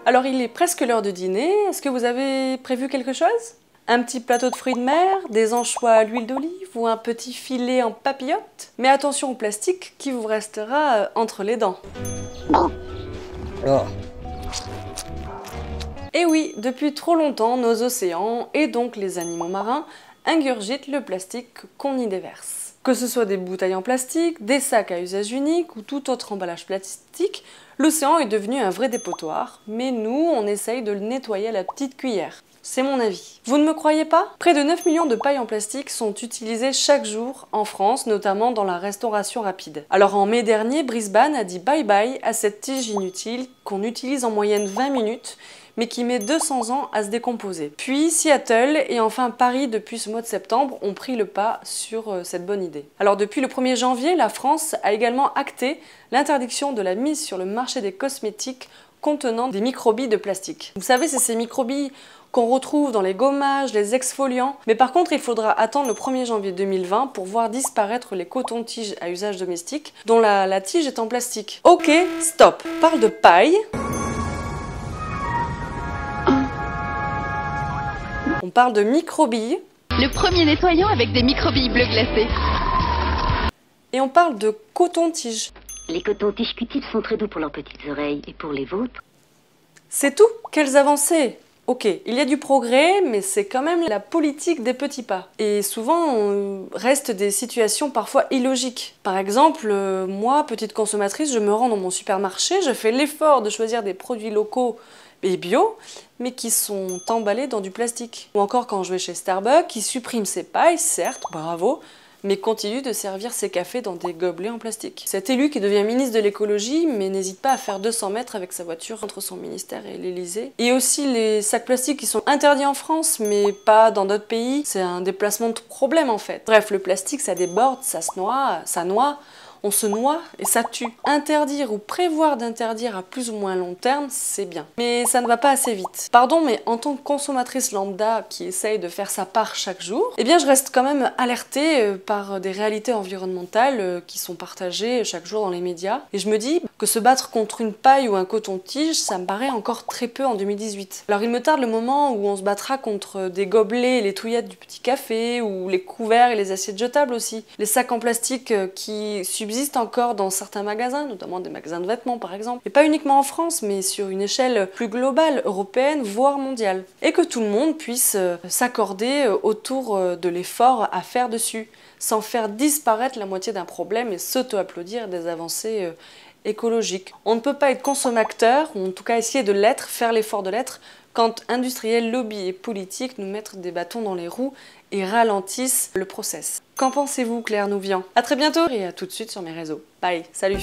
Alors il est presque l'heure de dîner, est-ce que vous avez prévu quelque chose? Un petit plateau de fruits de mer, des anchois à l'huile d'olive ou un petit filet en papillote? Mais attention au plastique qui vous restera entre les dents. Oh. Et oui, depuis trop longtemps, nos océans, et donc les animaux marins, ingurgitent le plastique qu'on y déverse. Que ce soit des bouteilles en plastique, des sacs à usage unique ou tout autre emballage plastique, l'océan est devenu un vrai dépotoir, mais nous, on essaye de le nettoyer à la petite cuillère. C'est mon avis. Vous ne me croyez pas? Près de 9 millions de pailles en plastique sont utilisées chaque jour en France, notamment dans la restauration rapide. Alors en mai dernier, Brisbane a dit bye bye à cette tige inutile qu'on utilise en moyenne 20 minutes, mais qui met 200 ans à se décomposer. Puis Seattle et enfin Paris depuis ce mois de septembre ont pris le pas sur cette bonne idée. Alors depuis le 1er janvier, la France a également acté l'interdiction de la mise sur le marché des cosmétiques contenant des microbilles de plastique. Vous savez, c'est ces microbilles qu'on retrouve dans les gommages, les exfoliants. Mais par contre, il faudra attendre le 1er janvier 2020 pour voir disparaître les cotons-tiges à usage domestique, dont la tige est en plastique. Ok, stop. On parle de paille. On parle de microbilles. Le premier nettoyant avec des microbilles bleues glacées. Et on parle de coton-tige. Les cotons-tiges Q-tips sont très doux pour leurs petites oreilles. Et pour les vôtres? C'est tout? Quelles avancées? Ok, il y a du progrès, mais c'est quand même la politique des petits pas. Et souvent, restent des situations parfois illogiques. Par exemple, moi, petite consommatrice, je me rends dans mon supermarché, je fais l'effort de choisir des produits locaux et bio, mais qui sont emballés dans du plastique. Ou encore quand je vais chez Starbucks, qui supprime ses pailles, certes, bravo, mais continue de servir ses cafés dans des gobelets en plastique. Cet élu qui devient ministre de l'écologie, mais n'hésite pas à faire 200 mètres avec sa voiture entre son ministère et l'Elysée. Et aussi les sacs plastiques qui sont interdits en France, mais pas dans d'autres pays. C'est un déplacement de problème en fait. Bref, le plastique, ça déborde, ça noie. On se noie et ça tue. Interdire ou prévoir d'interdire à plus ou moins long terme, c'est bien. Mais ça ne va pas assez vite. Pardon, mais en tant que consommatrice lambda qui essaye de faire sa part chaque jour, eh bien je reste quand même alertée par des réalités environnementales qui sont partagées chaque jour dans les médias. Et je me dis que se battre contre une paille ou un coton-tige, ça me paraît encore très peu en 2018. Alors il me tarde le moment où on se battra contre des gobelets et les touillettes du petit café, ou les couverts et les assiettes jetables aussi. Les sacs en plastique qui subsistent encore dans certains magasins, notamment des magasins de vêtements par exemple, et pas uniquement en France, mais sur une échelle plus globale, européenne, voire mondiale. Et que tout le monde puisse s'accorder autour de l'effort à faire dessus, sans faire disparaître la moitié d'un problème et s'auto-applaudir des avancées écologiques. On ne peut pas être consommateur, ou en tout cas essayer de l'être, faire l'effort de l'être, quand industriels, lobbies et politiques nous mettent des bâtons dans les roues et ralentissent le process. Qu'en pensez-vous, Claire Nouvian? À très bientôt et à tout de suite sur mes réseaux. Bye, salut!